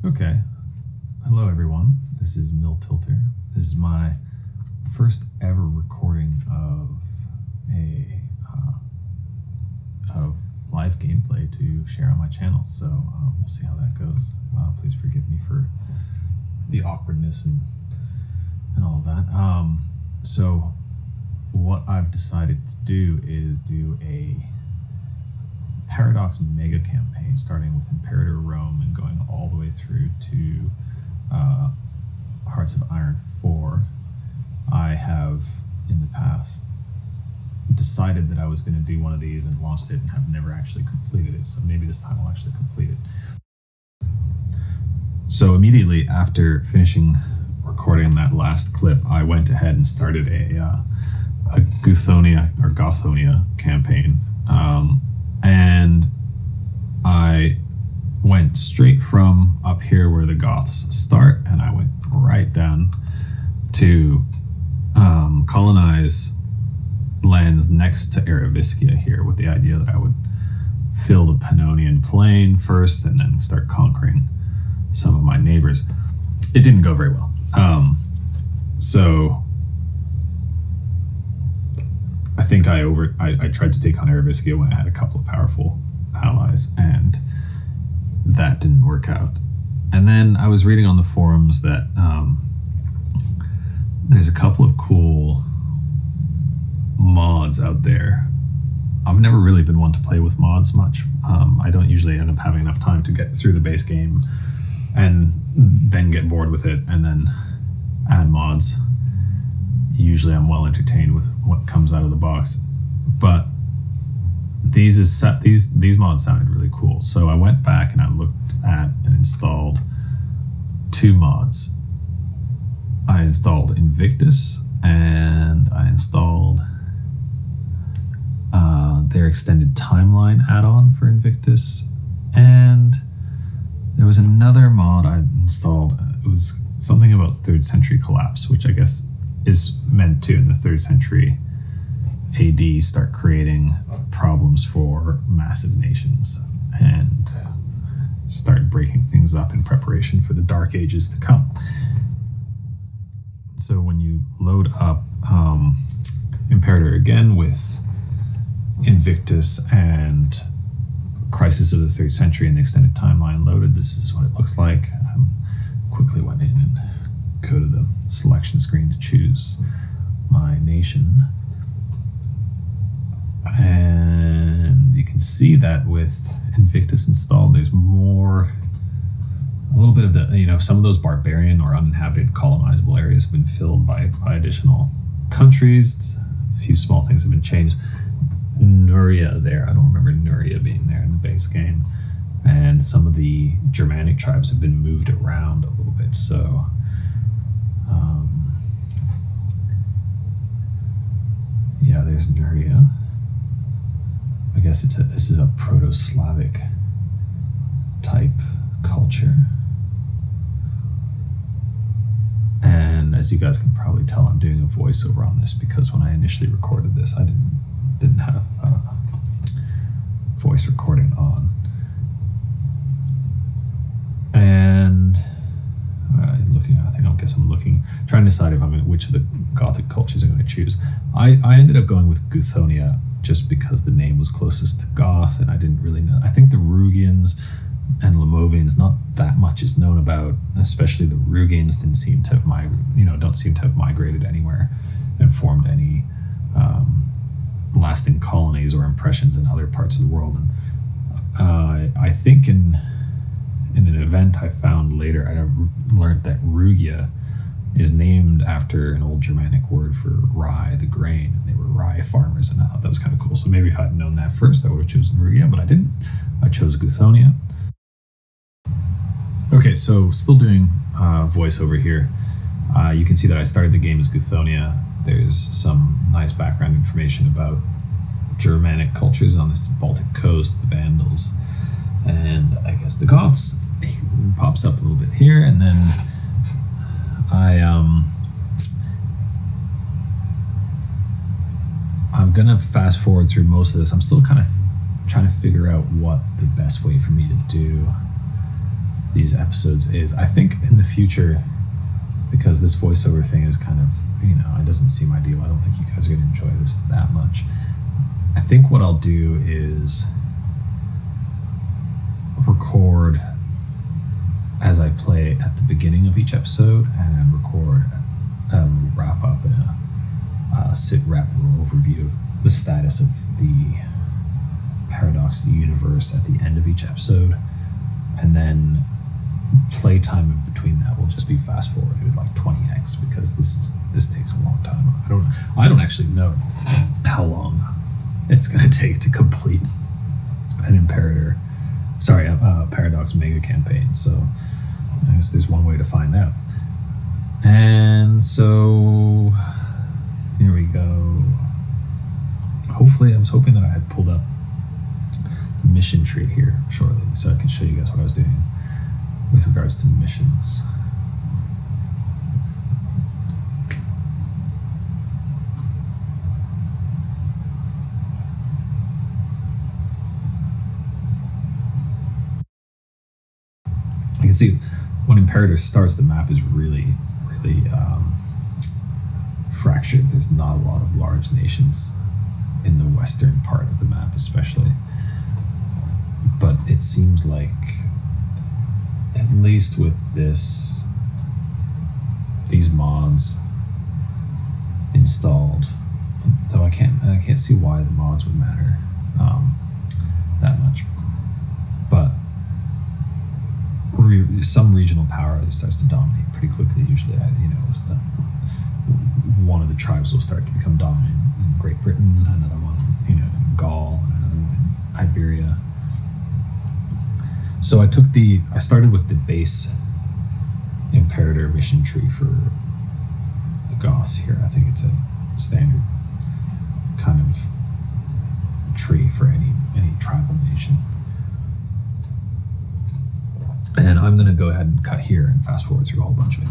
Okay. Hello, everyone. This is Mill Tilter. This is my first ever recording of of live gameplay to share on my channel. So we'll see how that goes. Please forgive me for the awkwardness and all of that. So what I've decided to do is do a Paradox mega campaign, starting with Imperator Rome and going all the way through to Hearts of Iron 4. I have in the past decided that I was going to do one of these and launched it and have never actually completed it, so maybe this time I'll actually complete it. So immediately after finishing recording that last clip, I went ahead and started a Gothonia campaign. And I went straight from up here where the Goths start, and I went right down to colonize lands next to Araviskia here, with the idea that I would fill the Pannonian Plain first and then start conquering some of my neighbors. It didn't go very well. So I think I tried to take on Araviskia when I had a couple of powerful allies, and that didn't work out. And then I was reading on the forums that there's a couple of cool mods out there. I've never really been one to play with mods much. I don't usually end up having enough time to get through the base game and then get bored with it and then add mods. Usually I'm well entertained with what comes out of the box, but these mods sounded really cool. So I went back and I looked at and installed two mods. I installed Invictus and I installed their extended timeline add-on for Invictus, and there was another mod I installed. It was something about 3rd century collapse, which I guess is meant to, in the 3rd century AD, start creating problems for massive nations and start breaking things up in preparation for the Dark Ages to come. So when you load up Imperator again with Invictus and Crisis of the 3rd Century and the extended timeline loaded, this is what it looks like. Quickly went in and go to the selection screen to choose my nation, and you can see that with Invictus installed, there's a little bit of the, some of those barbarian or uninhabited colonizable areas have been filled by additional countries. A few small things have been changed. Nuria there, I don't remember Nuria being there in the base game, and some of the Germanic tribes have been moved around a little bit. So yeah, there's Nuria. I guess this is a Proto-Slavic type culture. And as you guys can probably tell, I'm doing a voiceover on this because when I initially recorded this, I didn't have voice recording on. And trying to decide which of the Gothic cultures I'm going to choose. I ended up going with Gothonia just because the name was closest to Goth, and I didn't really know. I think the Rugians and Lamovians, not that much is known about, especially the Rugians don't seem to have migrated anywhere and formed any lasting colonies or impressions in other parts of the world. And I think in an event I found later, I learned that Rugia is named after an old Germanic word for rye, the grain, and they were rye farmers, and I thought that was kind of cool. So maybe if I'd known that first, I would have chosen Rugia, but I didn't. I chose Gothonia. Okay, so still doing voiceover here. You can see that I started the game as Gothonia. There's some nice background information about Germanic cultures on this Baltic coast, the Vandals, and I guess the Goths. It pops up a little bit here, and then I'm gonna fast forward through most of this. I'm still kind of trying to figure out what the best way for me to do these episodes is I think in the future, because this voiceover thing is kind of, it doesn't seem ideal. I don't think you guys are going to enjoy this that much. I think what I'll do is record as I play at the beginning of each episode and record a wrap up and a sit rep overview of the status of the Paradox universe at the end of each episode, and then playtime in between that will just be fast forwarded like 20x, because this takes a long time. I don't actually know how long it's going to take to complete an Imperator, Paradox mega campaign. So I guess there's one way to find out. And so here we go. Hopefully, I was hoping that I had pulled up the mission tree here shortly, so I can show you guys what I was doing with regards to missions. You can see when Imperator starts, the map is really fractured. There's not a lot of large nations in the western part of the map, especially. But it seems like, at least with these mods installed, though I can't see why the mods would matter that much. But some regional power starts to dominate pretty quickly. Usually, one of the tribes will start to become dominant in Great Britain, another one, in Gaul, and another one in Iberia. So I started with the base Imperator mission tree for the Goths here. I think it's a standard kind of tree for any tribal nation. And I'm going to go ahead and cut here and fast forward through a whole bunch of it.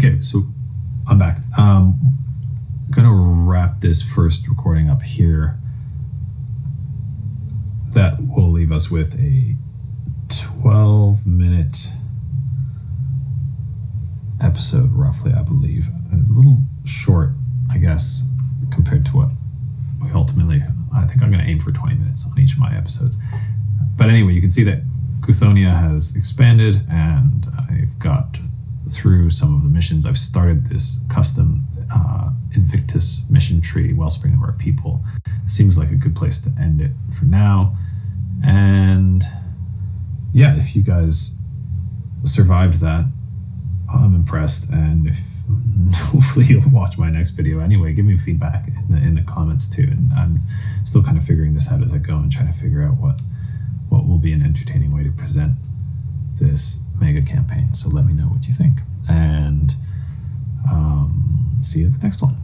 Okay, so I'm back. Gonna wrap this first recording up here. That will leave us with a 12-minute episode, roughly, I believe. A little short, I guess, compared to what we ultimately... I think I'm going to aim for 20 minutes on each of my episodes. But anyway, you can see that Guthonia has expanded, and I've got through some of the missions. I've started this custom Invictus mission tree, Wellspring of Our People. Seems like a good place to end it for now. And yeah, if you guys survived that, I'm impressed. And if hopefully you'll watch my next video anyway, give me feedback in the comments too. And I'm still kind of figuring this out as I go and trying to figure out what will be an entertaining way to present this mega campaign. So let me know what you think, and see you at the next one.